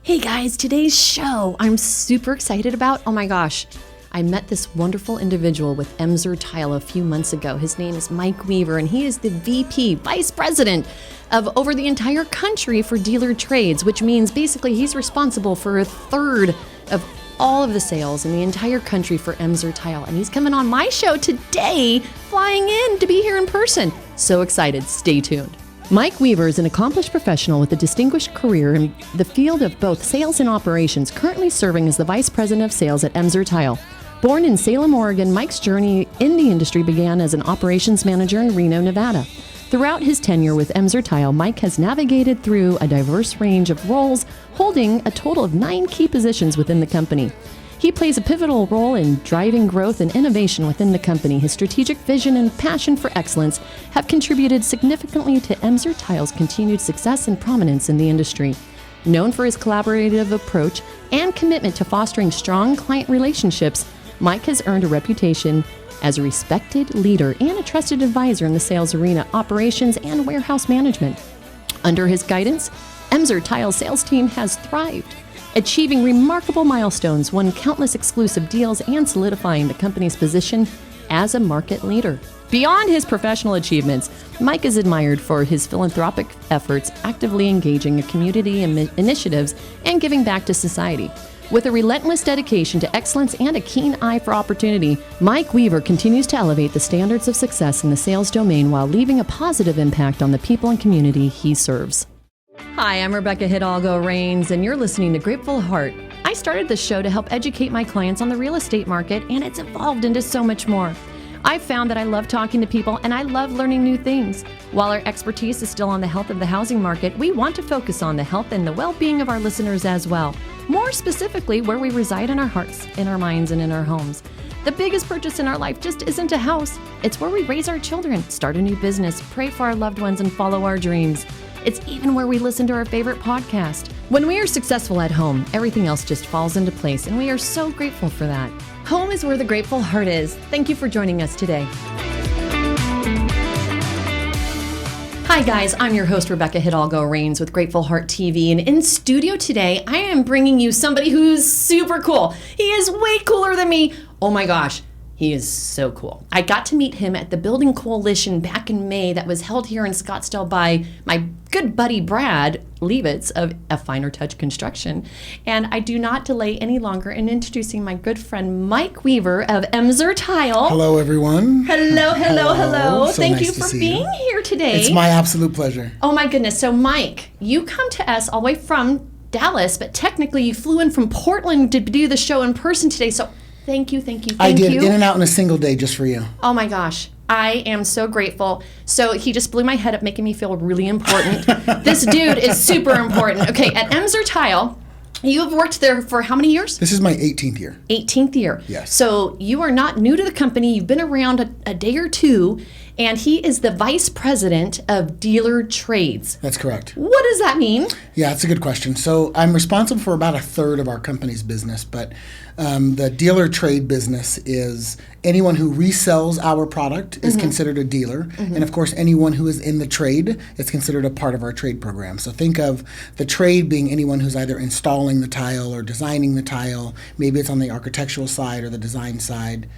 Hey guys, today's show I'm super excited about. Oh my gosh, I met this wonderful individual with Emser Tile a few months ago. His name is Mike Weaver, and he is the VP, Vice President of over the entire country for dealer trades, which means basically he's responsible for a third of all of the sales in the entire country for Emser Tile. And he's coming on my show today, flying in to be here in person. So excited, stay tuned. Mike Weaver is an accomplished professional with a distinguished career in the field of both sales and operations, currently serving as the Vice President of Sales at Emser Tile. Born in Salem, Oregon, Mike's journey in the industry began as an operations manager in Reno, Nevada. Throughout his tenure with Emser Tile, Mike has navigated through a diverse range of roles, holding a total of 9 key positions within the company. He plays a pivotal role in driving growth and innovation within the company. His strategic vision and passion for excellence have contributed significantly to Emser Tile's continued success and prominence in the industry. Known for his collaborative approach and commitment to fostering strong client relationships, Mike has earned a reputation as a respected leader and a trusted advisor in the sales arena, operations, and warehouse management. Under his guidance, Emser Tile's sales team has thrived, achieving remarkable milestones, won countless exclusive deals, and solidifying the company's position as a market leader. Beyond his professional achievements, Mike is admired for his philanthropic efforts, actively engaging in community initiatives and giving back to society. With a relentless dedication to excellence and a keen eye for opportunity, Mike Weaver continues to elevate the standards of success in the sales domain while leaving a positive impact on the people and community he serves. Hi, I'm Rebecca Hidalgo-Rains, and you're listening to Grateful Heart. I started this show to help educate my clients on the real estate market, and it's evolved into so much more. I've found that I love talking to people, and I love learning new things. While our expertise is still on the health of the housing market, we want to focus on the health and the well-being of our listeners as well. More specifically, where we reside in our hearts, in our minds, and in our homes. The biggest purchase in our life just isn't a house. It's where we raise our children, start a new business, pray for our loved ones, and follow our dreams. It's even where we listen to our favorite podcast. When we are successful at home, everything else just falls into place, and we are so grateful for that. Home is where the Grateful Heart is. Thank you for joining us today. Hi guys, I'm your host Rebecca Hidalgo-Rains with Grateful Heart TV, and in studio today, I am bringing you somebody who's super cool. He is way cooler than me. Oh my gosh. He is so cool. I got to meet him at the Building Coalition back in May that was held here in Scottsdale by my good buddy Brad Leavitz of A Finer Touch Construction. And I do not delay any longer in introducing my good friend Mike Weaver of Emser Tile. Hello, everyone. Hello. So Thank nice you for being here today. It's my absolute pleasure. Oh my goodness. So Mike, you come to us all the way from Dallas, but technically you flew in from Portland to do the show in person today. So Thank you. I did in and out in a single day just for you. Oh my gosh. I am so grateful. So he just blew my head up, making me feel really important. This dude is super important. Okay, at Emser Tile, you have worked there for how many years? This is my 18th year. 18th year. Yes. So you are not new to the company. You've been around a day or two, and he is the Vice President of Dealer Trades. That's correct. What does that mean? Yeah, that's a good question. So I'm responsible for about a third of our company's business, but the dealer trade business is anyone who resells our product is considered a dealer. And of course, anyone who is in the trade is considered a part of our trade program. So think of the trade being anyone who's either installing the tile or designing the tile. Maybe it's on the architectural side or the design side.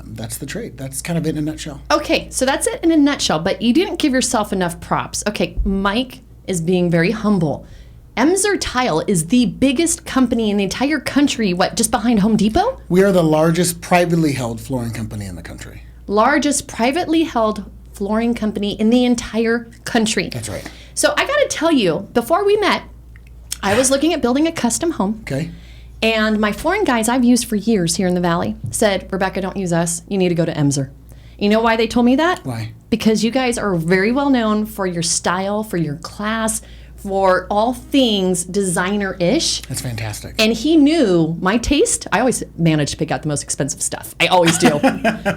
That's the trade. That's kind of it in a nutshell. Okay, so that's it in a nutshell, but you didn't give yourself enough props. Okay, Mike is being very humble. Emser Tile is the biggest company in the entire country, just behind Home Depot? We are the largest privately held flooring company in the country. Largest privately held flooring company in the entire country. That's right. So I got to tell you, before we met, I was looking at building a custom home. Okay. And my flooring guys I've used for years here in the Valley said, Rebecca, don't use us. You need to go to Emser. You know why they told me that? Why? Because you guys are very well known for your style, for your class, for all things designer-ish. That's fantastic. And he knew my taste. I always manage to pick out the most expensive stuff. I always do.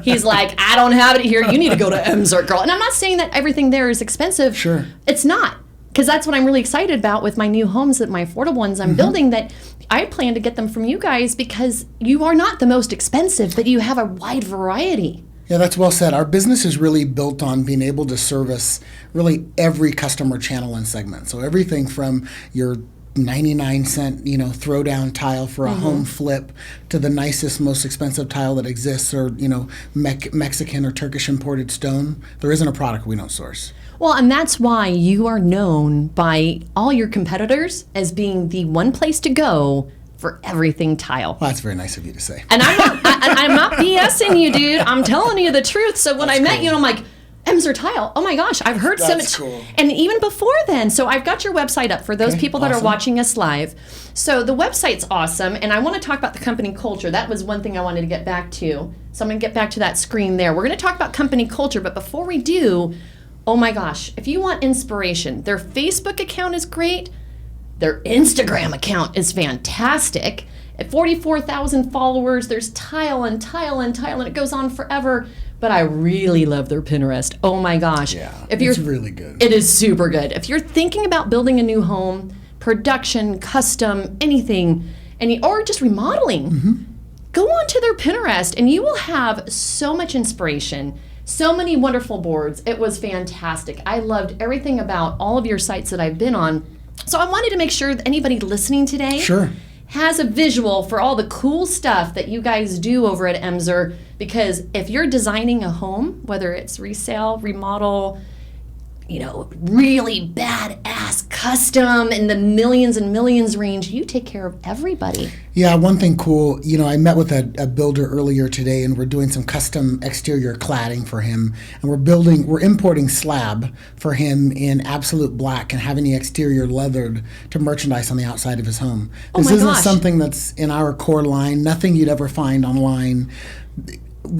He's like, I don't have it here. You need to go to Emser, girl. And I'm not saying that everything there is expensive. Sure. It's not. Because that's what I'm really excited about with my new homes, that my affordable ones I'm building, that I plan to get them from you guys because you are not the most expensive, but you have a wide variety. Yeah, that's well said. Our business is really built on being able to service really every customer channel and segment. So everything from your 99-cent, throwdown tile for a home flip to the nicest, most expensive tile that exists, or, Mexican or Turkish imported stone. There isn't a product we don't source. Well, and that's why you are known by all your competitors as being the one place to go for everything tile. Well, that's very nice of you to say. And I'm not BSing you, dude. I'm telling you the truth. So when I met you, I'm like, Emser Tile. Oh my gosh, I've heard so much. Cool. And even before then, so I've got your website up for those people that are watching us live. So the website's awesome, and I want to talk about the company culture. That was one thing I wanted to get back to. So I'm going to get back to that screen there. We're going to talk about company culture, but before we do, oh my gosh, if you want inspiration, their Facebook account is great. Their Instagram account is fantastic. At 44,000 followers, there's tile and tile and tile, and it goes on forever. But I really love their Pinterest. Oh my gosh. Yeah, it's really good. It is super good. If you're thinking about building a new home, production, custom, anything, or just remodeling, go onto their Pinterest and you will have so much inspiration, so many wonderful boards. It was fantastic. I loved everything about all of your sites that I've been on. So I wanted to make sure that anybody listening today has a visual for all the cool stuff that you guys do over at Emser, because if you're designing a home, whether it's resale, remodel, really badass custom in the millions and millions range, you take care of everybody. Yeah, one thing cool, I met with a builder earlier today, and we're doing some custom exterior cladding for him, and we're importing slab for him in absolute black and having the exterior leathered to merchandise on the outside of his home. This isn't something that's in our core line, nothing you'd ever find online.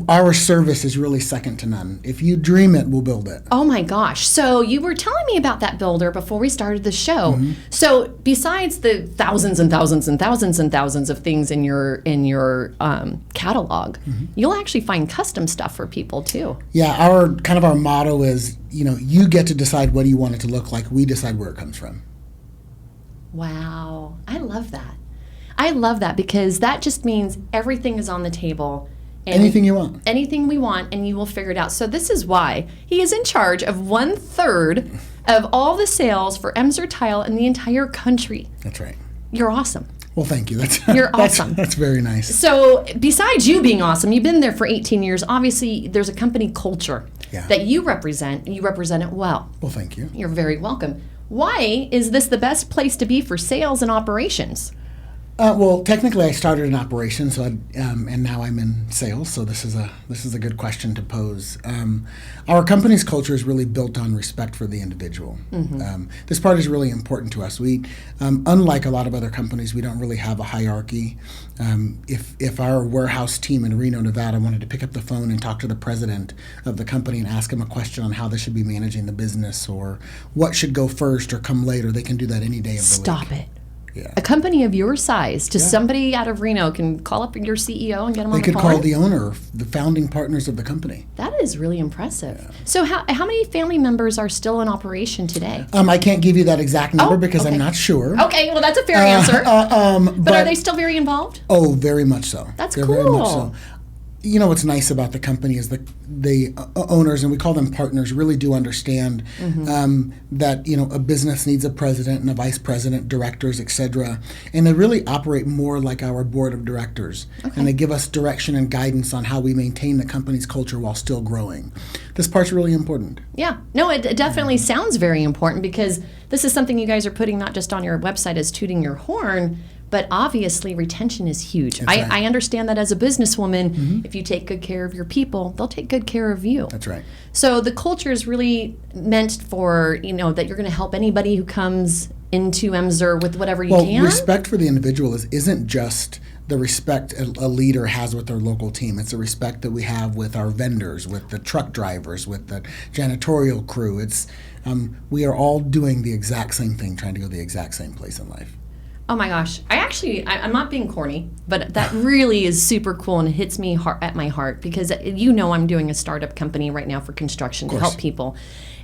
Our service is really second to none. If you dream it, we'll build it. Oh my gosh. So you were telling me about that builder before we started the show. So besides the thousands and thousands and thousands and thousands of things in your catalog, you'll actually find custom stuff for people too. Yeah, our motto is, you get to decide what you want it to look like. We decide where it comes from. Wow. I love that. I love that, because that just means everything is on the table. Anything you want. Anything we want, and you will figure it out. So this is why he is in charge of 1/3 of all the sales for Emser Tile in the entire country. That's right. You're awesome. Well, thank you. You're awesome. That's very nice. So besides you being awesome, you've been there for 18 years. Obviously, there's a company culture that you represent, and you represent it well. Well, thank you. You're very welcome. Why is this the best place to be for sales and operations? Well, technically, I started in operations, and now I'm in sales. So this is a good question to pose. Our company's culture is really built on respect for the individual. This part is really important to us. We, unlike a lot of other companies, we don't really have a hierarchy. If our warehouse team in Reno, Nevada, wanted to pick up the phone and talk to the president of the company and ask him a question on how they should be managing the business or what should go first or come later, they can do that any day of the week. Stop it. Yeah. A company of your size, somebody out of Reno can call up your CEO and get him on the phone? They could call the owner, the founding partners of the company. That is really impressive. So how many family members are still in operation today? I can't give you that exact number because I'm not sure. Okay, well, that's a fair answer. But are they still very involved? Oh, very much so. That's They're cool. Very much so. What's nice about the company is the owners, and we call them partners, really do understand that a business needs a president and a vice president, directors, etc. And they really operate more like our board of directors, and they give us direction and guidance on how we maintain the company's culture while still growing. This part's really important. Yeah, no, it definitely sounds very important, because this is something you guys are putting not just on your website as tooting your horn, but obviously retention is huge. I understand that as a businesswoman, if you take good care of your people, they'll take good care of you. That's right. So the culture is really meant for, that you're going to help anybody who comes into Emser with whatever you can. Well, respect for the individual isn't just the respect a leader has with their local team. It's the respect that we have with our vendors, with the truck drivers, with the janitorial crew. It's we are all doing the exact same thing, trying to go the exact same place in life. Oh my gosh. I'm not being corny, but that really is super cool and hits me at my heart, because I'm doing a startup company right now for construction to help people.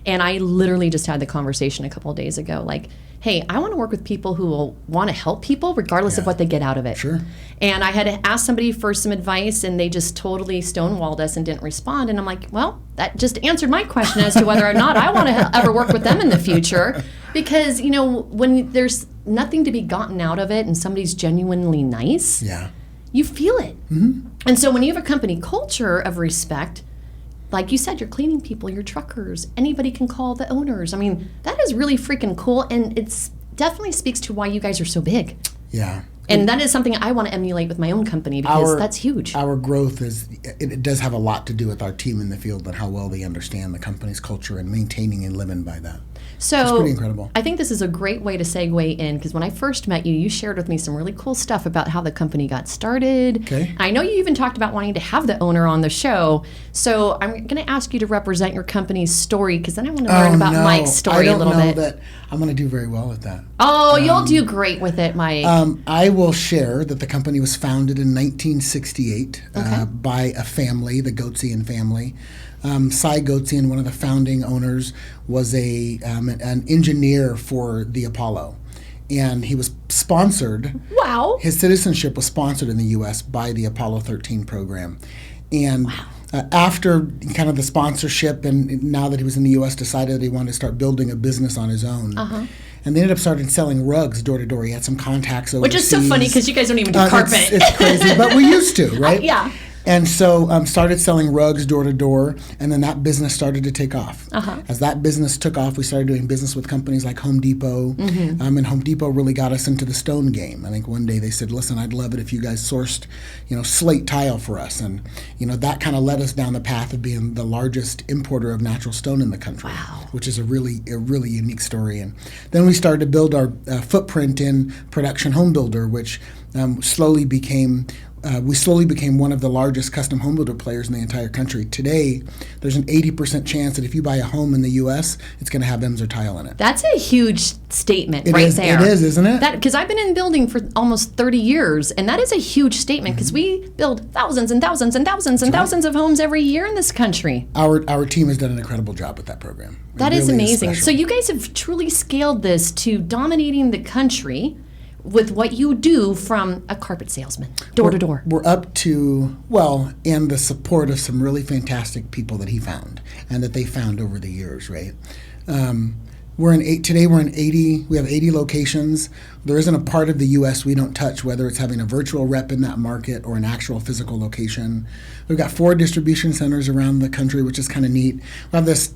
And I literally just had the conversation a couple of days ago, like, hey, I want to work with people who will want to help people regardless of what they get out of it. Sure. And I had asked somebody for some advice, and they just totally stonewalled us and didn't respond. And I'm like, well, that just answered my question as to whether or not I want to ever work with them in the future. Because, when there's nothing to be gotten out of it and somebody's genuinely nice, you feel it. Mm-hmm. And so when you have a company culture of respect, like you said, your cleaning people, your truckers, anybody can call the owners. I mean, that is really freaking cool. And it's definitely speaks to why you guys are so big. Yeah. And that is something I want to emulate with my own company because that's huge. Our growth it does have a lot to do with our team in the field and how well they understand the company's culture and maintaining and living by that. So it's pretty incredible. I think this is a great way to segue in because when I first met you, you shared with me some really cool stuff about how the company got started. Okay. I know you even talked about wanting to have the owner on the show. So I'm going to ask you to represent your company's story because then I want to learn about Mike's story a little bit. I don't know that I'm going to do very well at that. Oh, you'll do great with it, Mike. I will share that the company was founded in 1968 by a family, the Goetzian family. C.A.S.A, one of the founding owners, was an engineer for the Apollo. And he was sponsored. Wow. His citizenship was sponsored in the U.S. by the Apollo 13 program. And after kind of the sponsorship, and now that he was in the U.S., decided that he wanted to start building a business on his own. And they ended up starting selling rugs door to door. He had some contacts overseas. Which is so funny because you guys don't even do carpet. It's crazy, but we used to, right? Yeah. And so started selling rugs door to door, and then that business started to take off. As that business took off, we started doing business with companies like Home Depot, and Home Depot really got us into the stone game. I think one day they said, listen, I'd love it if you guys sourced, slate tile for us. And, that kind of led us down the path of being the largest importer of natural stone in the country, which is a really unique story. And then we started to build our footprint in production home builder, which slowly became one of the largest custom home builder players in the entire country. Today, there's an 80% chance that if you buy a home in the U.S., it's going to have Emser Tile in it. That's a huge statement there. It is, isn't it? Because I've been in building for almost 30 years, and that is a huge statement because we build thousands and thousands and thousands and thousands of homes every year in this country. Our team has done an incredible job with that program. That is amazing. So you guys have truly scaled this to dominating the country with what you do from a carpet salesman, door to door. We're up to, and the support of some really fantastic people that he found and that they found over the years, right? Today we're in 80, we have 80 locations. There isn't a part of the U.S. we don't touch, whether it's having a virtual rep in that market or an actual physical location. We've got 4 distribution centers around the country, which is kind of neat. We have this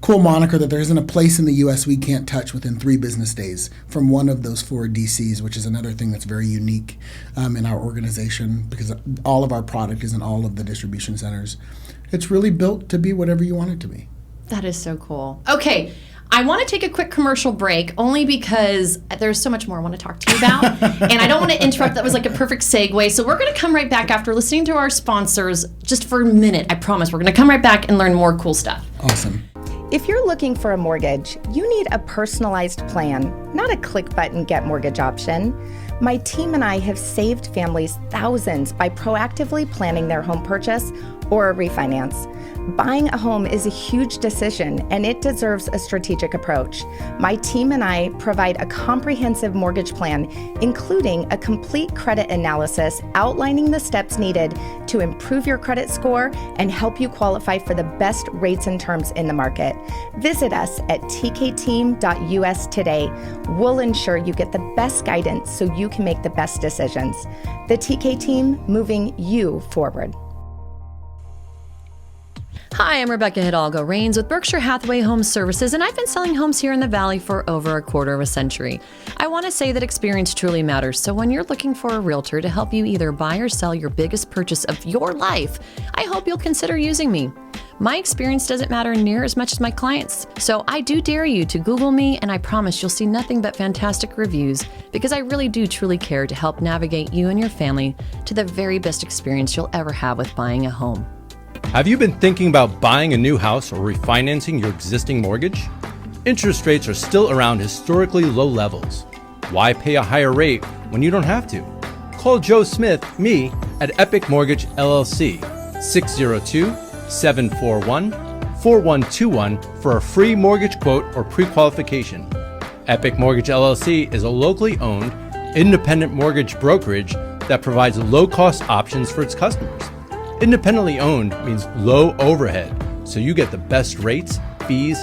cool moniker that there isn't a place in the U.S. we can't touch within 3 business days from one of those 4 DCs, which is another thing that's very unique in our organization because all of our product is in all of the distribution centers. It's really built to be whatever you want it to be. That is so cool. Okay. I want to take a quick commercial break only because there's so much more I want to talk to you about. And I don't want to interrupt. That was like a perfect segue. So we're going to come right back after listening to our sponsors just for a minute. I promise we're going to come right back and learn more cool stuff. Awesome. If you're looking for a mortgage, you need a personalized plan, not a click button get mortgage option. My team and I have saved families thousands by proactively planning their home purchase or a refinance. Buying a home is a huge decision and it deserves a strategic approach. My team and I provide a comprehensive mortgage plan, including a complete credit analysis outlining the steps needed to improve your credit score and help you qualify for the best rates and terms in the market. Visit us at tkteam.us today. We'll ensure you get the best guidance so you can make the best decisions. The TK Team, moving you forward. Hi, I'm Rebecca Hidalgo-Rains with Berkshire Hathaway Home Services, and I've been selling homes here in the Valley for over a quarter of a century. I want to say that experience truly matters, so when you're looking for a realtor to help you either buy or sell your biggest purchase of your life, I hope you'll consider using me. My experience doesn't matter near as much as my clients, so I do dare you to Google me, and I promise you'll see nothing but fantastic reviews because I really do truly care to help navigate you and your family to the very best experience you'll ever have with buying a home. Have you been thinking about buying a new house or refinancing your existing mortgage? Interest rates are still around historically low levels. Why pay a higher rate when you don't have to? Call Joe Smith, me, at Epic Mortgage LLC, 602-741-4121 for a free mortgage quote or pre-qualification. Epic Mortgage LLC is a locally owned, independent mortgage brokerage that provides low-cost options for its customers. Independently owned means low overhead, so you get the best rates, fees,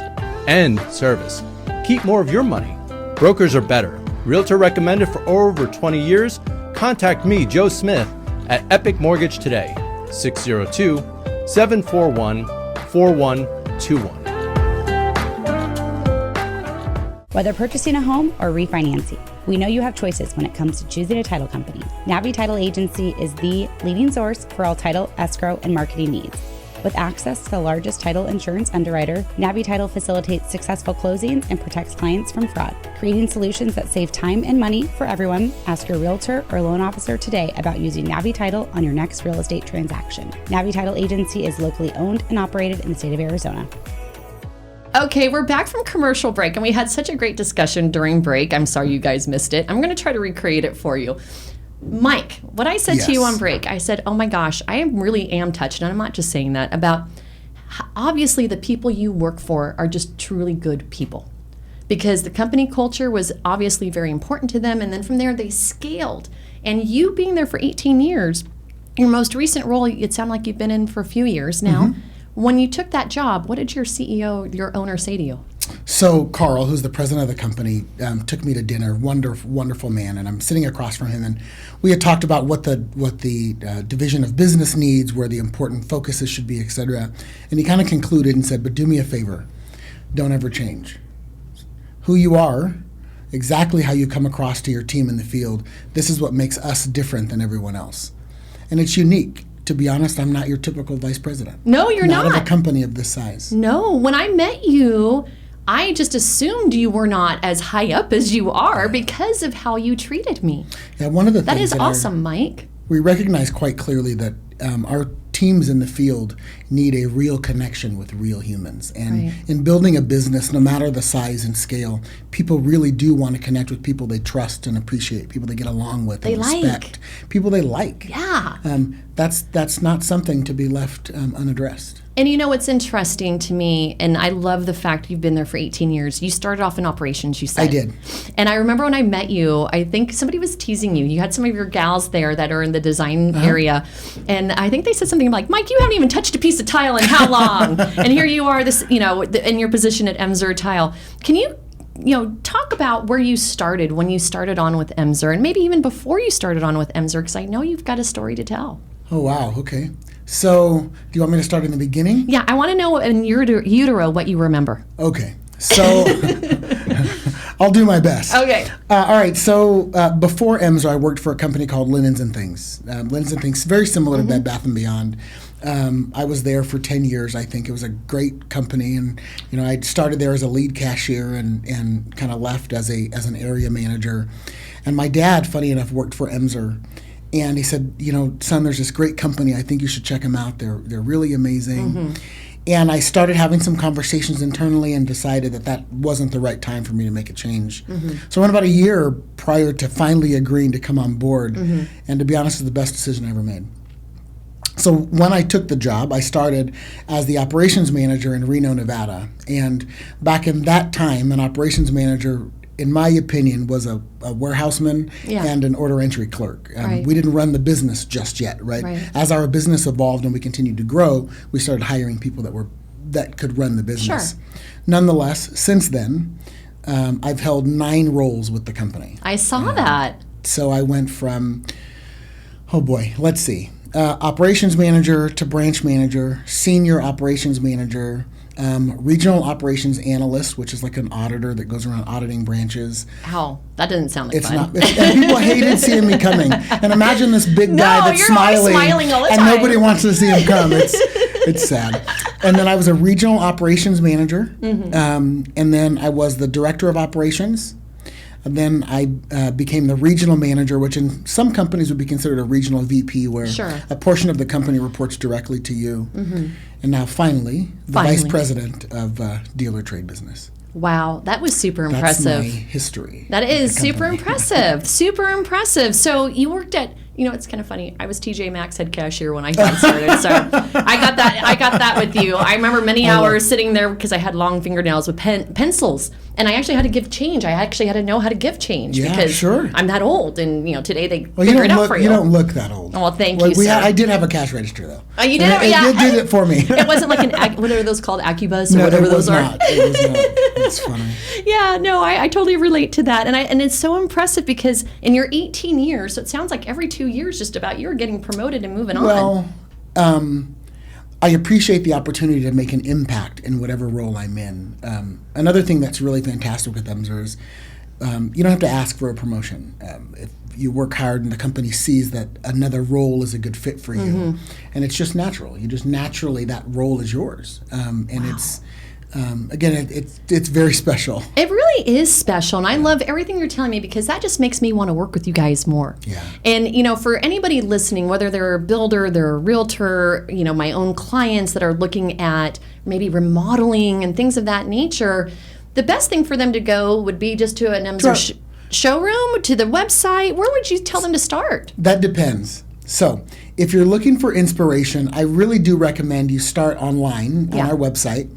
and service. Keep more of your money. Brokers are better. Realtor recommended for over 20 years? Contact me, Joe Smith, at Epic Mortgage today, 602-741-4121. Whether purchasing a home or refinancing, we know you have choices when it comes to choosing a title company. Navi Title Agency is the leading source for all title, escrow, and marketing needs. With access to the largest title insurance underwriter, Navi Title facilitates successful closings and protects clients from fraud, creating solutions that save time and money for everyone. Ask your realtor or loan officer today about using Navi Title on your next real estate transaction. Navi Title Agency is locally owned and operated in the state of Arizona. Okay, we're back from commercial break, and we had such a great discussion during break. I'm sorry you guys missed it. I'm going to try to recreate it for you. Mike, what I said to you on break, I said, oh my gosh, I really am touched, and I'm not just saying that, about obviously the people you work for are just truly good people. Because the company culture was obviously very important to them, and then from there they scaled. And you being there for 18 years, your most recent role, it sounded like you've been in for a few years now. Mm-hmm. When you took that job, what did your CEO, your owner, say to you? So Carl, who's the president of the company, took me to dinner. Wonderful man, and I'm sitting across from him, and we had talked about what the division of business needs, where the important focuses should be, etc. And he kind of concluded and said, "But do me a favor, don't ever change. Who you are, exactly how you come across to your team in the field. This is what makes us different than everyone else, and it's unique." To be honest, I'm not your typical vice president. No, you're not. Not of a company of this size. No, when I met you, I just assumed you were not as high up as you are because of how you treated me. Yeah, one of the that things is awesome, Mike. We recognize quite clearly that our teams in the field need a real connection with real humans. And in building a business, no matter the size and scale, people really do want to connect with people they trust and appreciate, people they get along with and respect, people they like. Yeah. That's not something to be left unaddressed. And you know what's interesting to me, and I love the fact you've been there for 18 years. You started off in operations, you said. I did. And I remember when I met you, I think somebody was teasing you. You had some of your gals there that are in the design area. And I think they said something like, Mike, you haven't even touched a piece of tile in how long? And here you are, in your position at Emser Tile. Can you talk about where you started when you started on with Emser, and maybe even before you started on with Emser, because I know you've got a story to tell. Oh, wow. Okay. So do you want me to start in the beginning? Yeah, I want to know in utero what you remember. Okay. So I'll do my best. Okay. All right. So before Emser, I worked for a company called Linens and Things. Linens and Things, very similar to Bed Bath & Beyond. I was there for 10 years, I think. It was a great company. And, I started there as a lead cashier and kind of left as an area manager. And my dad, funny enough, worked for Emser. And he said, son, there's this great company. I think you should check them out. They're really amazing. Mm-hmm. And I started having some conversations internally and decided that wasn't the right time for me to make a change. Mm-hmm. So I went about a year prior to finally agreeing to come on board. Mm-hmm. And to be honest, it was the best decision I ever made. So when I took the job, I started as the operations manager in Reno, Nevada. And back in that time, an operations manager, in my opinion, was a warehouseman and an order entry clerk. We didn't run the business just yet, right? As our business evolved and we continued to grow, we started hiring people that could run the business. Sure. Nonetheless, since then, I've held 9 roles with the company. I saw that. So I went from, operations manager to branch manager, senior operations manager, regional operations analyst, which is like an auditor that goes around auditing branches. Ow, that doesn't sound like fun. And people hated seeing me coming. And imagine this big guy that's smiling all the and time. Nobody wants to see him come. It's sad. And then I was a regional operations manager, and then I was the director of operations. And then I became the regional manager, which in some companies would be considered a regional VP, where a portion of the company reports directly to you. Mm-hmm. And now finally, the vice president of dealer trade business. Wow, that was super impressive. That's my history. That is super impressive. Super impressive. So you worked at You know, it's kind of funny. I was TJ Maxx head cashier when I got started, so I got that with you. I remember many hours sitting there because I had long fingernails with pencils, and I actually had to give change. I actually had to know how to give change because I'm that old, and today they figure it out for you. You don't look that old. Oh, well, thank you, sir. I did have a cash register though. Oh, you did? It did it for me. It wasn't like what are those called, Accubus or whatever those are? It was not. It's funny. Yeah, no, I totally relate to that, and it's so impressive because in your 18 years, so it sounds like every 2 years, just about, you're getting promoted and moving on. Well, I appreciate the opportunity to make an impact in whatever role I'm in. Another thing that's really fantastic with Emser is you don't have to ask for a promotion. If you work hard and the company sees that another role is a good fit for you, and it's just natural. You just naturally, that role is yours, and it's. Again, it's very special. It really is special, and I love everything you're telling me because that just makes me want to work with you guys more. Yeah. And for anybody listening, whether they're a builder, they're a realtor, my own clients that are looking at maybe remodeling and things of that nature, the best thing for them to go would be just to an Emser showroom, to the website. Where would you tell them to start? That depends. So, if you're looking for inspiration, I really do recommend you start online on our website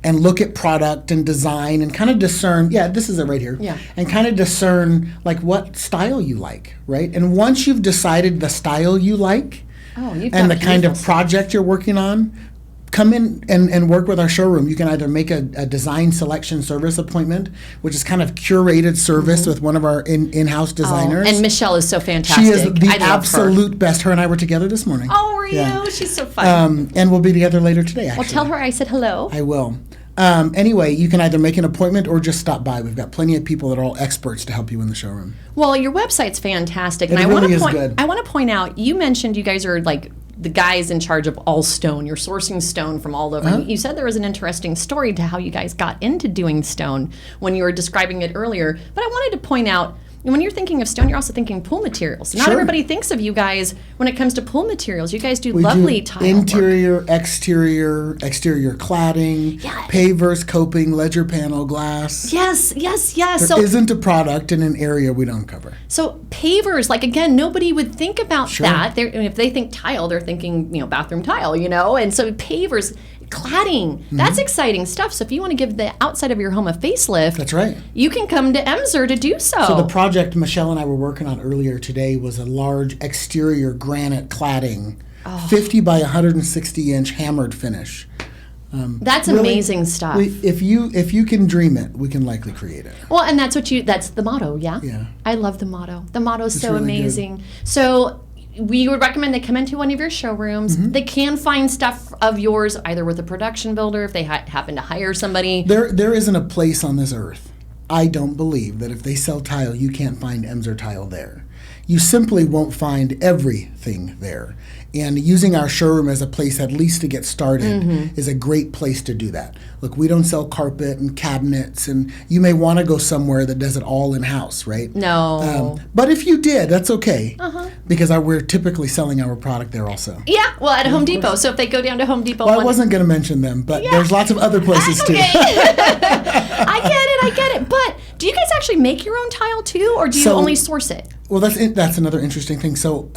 and look at product and design and kind of discern, this is it right here, and kind of discern like what style you like, right? And once you've decided the style you like and the kind of project you're working on, come in and work with our showroom. You can either make a design selection service appointment, which is kind of curated service with one of our in-house designers. And Michelle is so fantastic. She is the absolute best. Her and I were together this morning. Oh, were you? She's so fun. And we'll be together later today, actually. Well, tell her I said hello. I will. Anyway, you can either make an appointment or just stop by. We've got plenty of people that are all experts to help you in the showroom. Well, your website's fantastic. And it really is good. I want to point out, you mentioned you guys are like the guys in charge of all stone. You're sourcing stone from all over. You said there was an interesting story to how you guys got into doing stone when you were describing it earlier. But I wanted to point out, when you're thinking of stone, you're also thinking pool materials. Not everybody thinks of you guys when it comes to pool materials. You guys do lovely tile interior, work. exterior cladding, pavers, coping, ledger panel, glass. Yes. There isn't a product in an area we don't cover. So pavers, like again, nobody would think about that. If they think tile, they're thinking bathroom tile, and so pavers. Cladding, that's exciting stuff. So if you want to give the outside of your home a facelift, that's right. You can come to Emser to do so. So the project Michelle and I were working on earlier today was a large exterior granite cladding, 50 by 160 inch hammered finish. That's really amazing stuff. If you can dream it, we can likely create it. Well, and that's the motto, yeah? Yeah. I love the motto. The motto is so really amazing. Good. So we would recommend they come into one of your showrooms. They can find stuff of yours either with a production builder if they happen to hire somebody. There isn't a place on this earth, I don't believe, that if they sell tile, you can't find Emser Tile there. You simply won't find everything there. And using our showroom as a place at least to get started is a great place to do that. Look, we don't sell carpet and cabinets, and you may want to go somewhere that does it all in-house, right? No. But if you did, that's okay, because we're typically selling our product there also. Yeah, well, at Home Depot. So if they go down to Home Depot. Well, I wasn't going to mention them, but there's lots of other places too. I get it. But do you guys actually make your own tile too, or do you only source it? Well, that's another interesting thing. So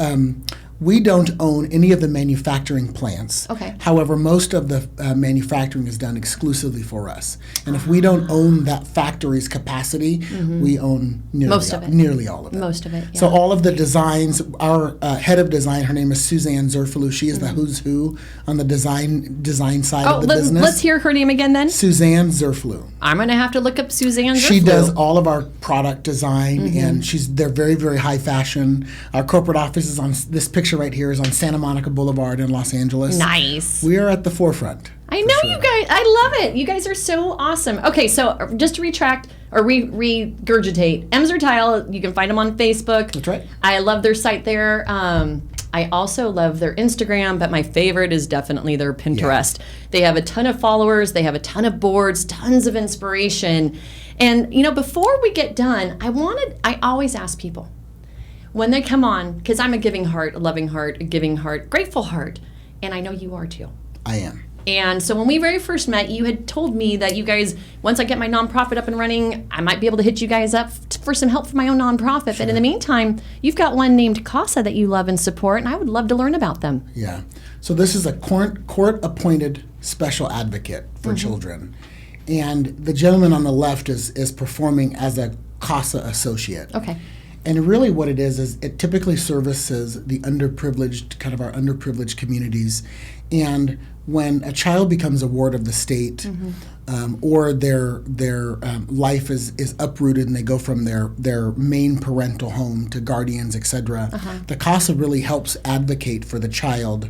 we don't own any of the manufacturing plants. Okay. However, most of the manufacturing is done exclusively for us. And if we don't own that factory's capacity, we own nearly all of it. Most of it, yeah. So all of the designs, our head of design, her name is Suzanne Zerfalou. She is the who's who on the design side of the business. Let's hear her name again then. Suzanne Zerfalou. I'm going to have to look up Suzanne Zerfalou. She does all of our product design, and they're very, very high fashion. Our corporate office is on this picture right here is on Santa Monica Boulevard in Los Angeles. Nice. We are at the forefront. I know you guys. I love it. You guys are so awesome. Okay, so just to retract or regurgitate, Emser Tile, you can find them on Facebook. That's right. I love their site there. I also love their Instagram, but my favorite is definitely their Pinterest. Yeah. They have a ton of followers. They have a ton of boards, tons of inspiration. And, before we get done, I always ask people, when they come on, because I'm a giving heart, a loving heart, a giving heart, grateful heart, and I know you are too. I am. And so when we very first met, you had told me that you guys, once I get my nonprofit up and running, I might be able to hit you guys up for some help for my own nonprofit. But in the meantime, you've got one named C.A.S.A that you love and support, and I would love to learn about them. Yeah. So this is a court-appointed special advocate for children. And the gentleman on the left is performing as a C.A.S.A associate. Okay. And really what it is it typically services the underprivileged, kind of our underprivileged communities. And when a child becomes a ward of the state, or their life is uprooted and they go from their main parental home to guardians, etc., the C.A.S.A really helps advocate for the child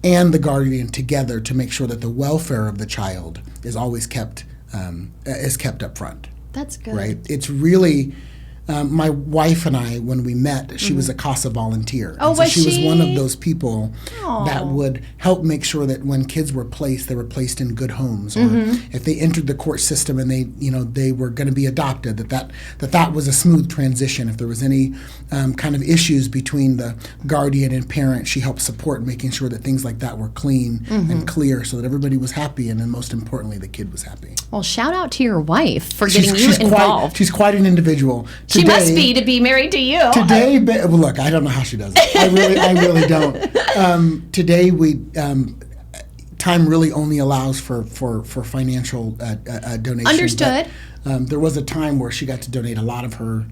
and the guardian together to make sure that the welfare of the child is always kept up front. That's good. Right? It's really. My wife and I, when we met, she was a C.A.S.A volunteer. Oh, and so was she was she? one of those people Aw. that would help make sure that when kids were placed, they were placed in good homes. Or if they entered the court system and they were going to be adopted, that was a smooth transition. If there was any kind of issues between the guardian and parent, she helped support making sure that things like that were clean and clear, so that everybody was happy, and then most importantly, the kid was happy. Well, shout out to your wife for getting you She's involved. She's quite an individual. She must be to be married to you. Today, well, look, I don't know how she does it. I really don't. Today, time really only allows for financial donation. Understood. But, there was a time where she got to donate a lot of her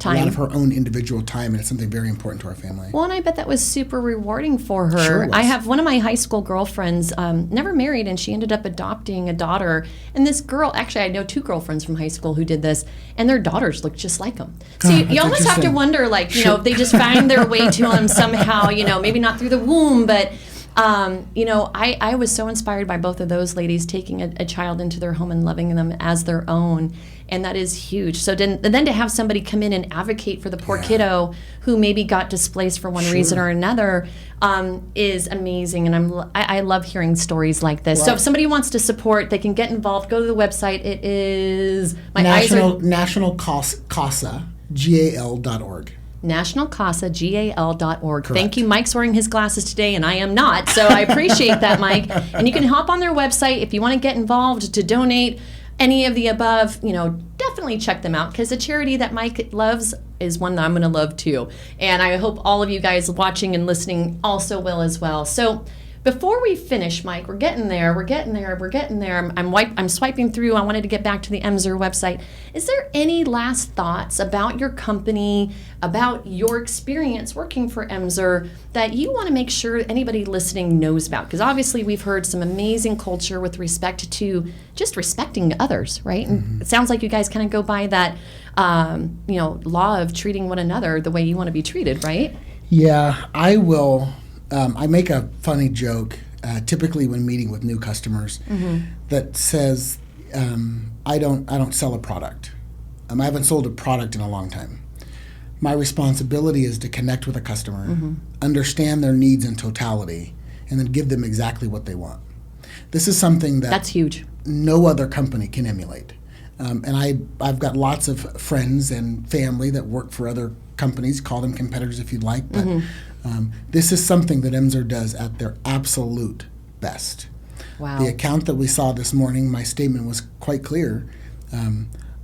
own individual time, and it's something very important to our family. Well, and I bet that was super rewarding for her. Sure was. I have one of my high school girlfriends, never married, and she ended up adopting a daughter. And this girl, actually, I know two girlfriends from high school who did this, and their daughters look just like them. So you almost have to wonder, like, if they just find their way to them somehow, maybe not through the womb, but I was so inspired by both of those ladies taking a child into their home and loving them as their own. And that is huge. So then to have somebody come in and advocate for the poor kiddo who maybe got displaced for one reason or another is amazing. And I love hearing stories like this. Well, so if somebody wants to support, they can get involved. Go to the website. It is National C.A.S.A, GAL.org. nationalcasa.gal.org. Correct. Thank you. Mike's wearing his glasses today, and I am not. So I appreciate that, Mike. And you can hop on their website if you want to get involved, to donate, any of the above. Definitely check them out, because the charity that Mike loves is one that I'm going to love too. And I hope all of you guys watching and listening also will as well. So before we finish, Mike, we're getting there. I'm swiping through. I wanted to get back to the Emser website. Is there any last thoughts about your company, about your experience working for Emser, that you want to make sure anybody listening knows about? Because obviously we've heard some amazing culture with respect to just respecting others, right? And it sounds like you guys kind of go by that, law of treating one another the way you want to be treated, right? Yeah, I will. I make a funny joke, typically when meeting with new customers, that says, "I don't sell a product. I haven't sold a product in a long time. My responsibility is to connect with a customer, understand their needs in totality, and then give them exactly what they want." This is something that's huge. No other company can emulate. And I've got lots of friends and family that work for other companies. Call them competitors if you'd like, but this is something that Emser does at their absolute best. Wow. The account that we saw this morning, my statement was quite clear.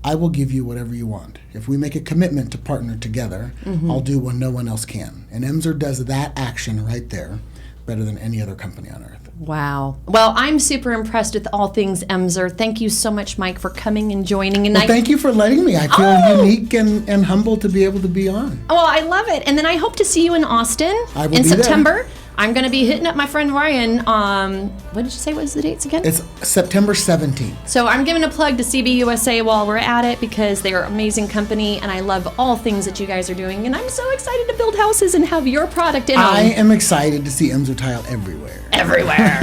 I will give you whatever you want. If we make a commitment to partner together, I'll do what no one else can. And Emser does that action right there better than any other company on earth. Wow. Well, I'm super impressed with all things Emser. Thank you so much, Mike, for coming and joining. And thank you for letting me. I feel unique and humbled to be able to be on. Oh, I love it. And then I hope to see you in Austin in September. I'm going to be hitting up my friend Ryan. What did you say was the dates again? It's September 17th. So I'm giving a plug to C.A.S.A while we're at it, because they are an amazing company, and I love all things that you guys are doing. And I'm so excited to build houses and have your product in them. I am excited to see Emser Tile everywhere. Everywhere.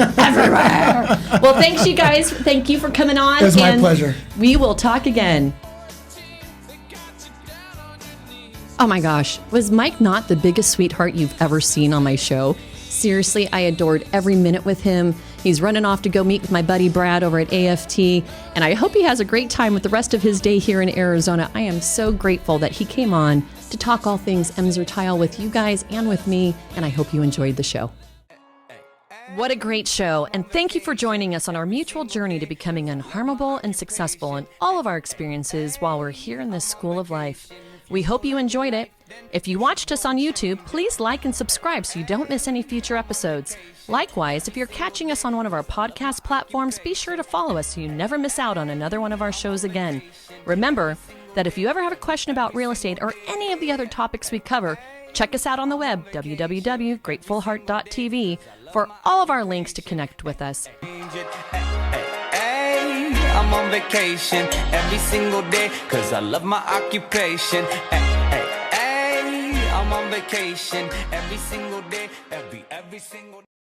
Well, thanks, you guys. Thank you for coming on. It was my pleasure. We will talk again. Oh my gosh, was Mike not the biggest sweetheart you've ever seen on my show? Seriously, I adored every minute with him. He's running off to go meet with my buddy Brad over at AFT, and I hope he has a great time with the rest of his day here in Arizona. I am so grateful that he came on to talk all things Emser Tile with you guys and with me, and I hope you enjoyed the show. What a great show, and thank you for joining us on our mutual journey to becoming unharmable and successful in all of our experiences while we're here in this school of life. We hope you enjoyed it. If you watched us on YouTube, please like and subscribe so you don't miss any future episodes. Likewise, if you're catching us on one of our podcast platforms, be sure to follow us so you never miss out on another one of our shows again. Remember that if you ever have a question about real estate or any of the other topics we cover, check us out on the web, www.gratefulheart.tv, for all of our links to connect with us. I'm on vacation every single day, 'cause I love my occupation. I'm on vacation every single day, every single day.